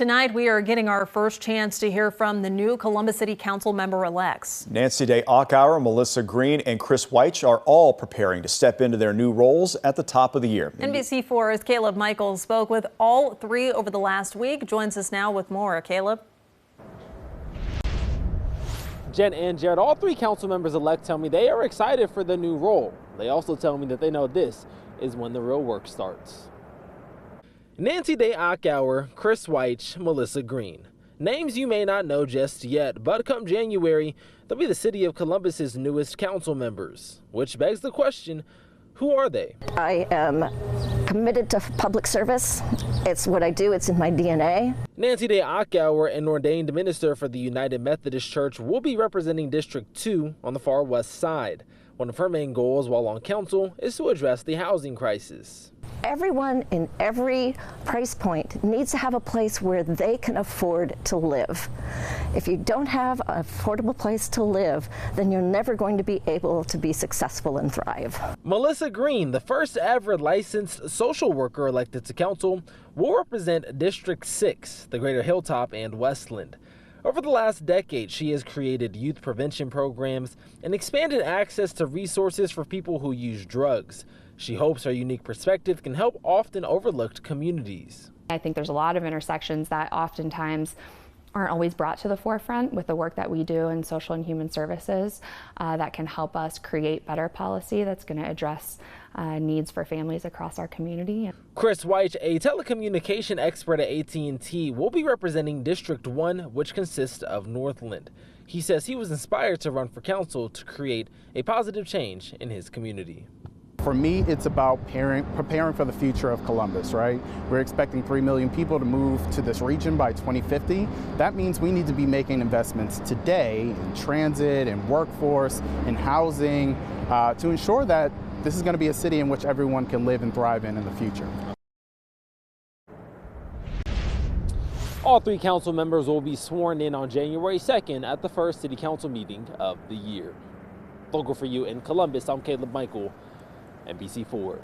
Tonight, we are getting our first chance to hear from the new Columbus City Council member-elects. Nancy Day Acauer, Melissa Green, and Chris Weich are all preparing to step into their new roles at the top of the year. NBC4's Caleb Michaels spoke with all three over the last week. Joins us now with more. Caleb? Jen and Jared, all three council members-elect tell me they are excited for the new role. They also tell me that they know this is when the real work starts. Nancy Day Acauer, Chris Weich, Melissa Green. Names you may not know just yet, but come January, they'll be the City of Columbus's newest council members. Which begs the question, who are they? I am committed to public service. It's what I do. It's in my DNA. Nancy Day Acauer, an ordained minister for the United Methodist Church, will be representing District 2 on the far west side. One of her main goals while on council is to address the housing crisis. Everyone in every price point needs to have a place where they can afford to live. If you don't have an affordable place to live, then you're never going to be able to be successful and thrive. Melissa Green, the first ever licensed social worker elected to council, will represent District 6, the Greater Hilltop and Westland. Over the last decade, she has created youth prevention programs and expanded access to resources for people who use drugs. She hopes her unique perspective can help often overlooked communities. I think there's a lot of intersections that oftentimes aren't always brought to the forefront with the work that we do in social and human services that can help us create better policy that's going to address needs for families across our community. Chris Weich, a telecommunication expert at AT&T, will be representing District 1, which consists of Northland. He says he was inspired to run for council to create a positive change in his community. For me, it's about preparing for the future of Columbus, right? We're expecting 3 million people to move to this region by 2050. That means we need to be making investments today in transit and workforce and housing to ensure that this is going to be a city in which everyone can live and thrive in the future. All three council members will be sworn in on January 2nd at the first city council meeting of the year. Local for you in Columbus, I'm Caleb Michael, NBC4.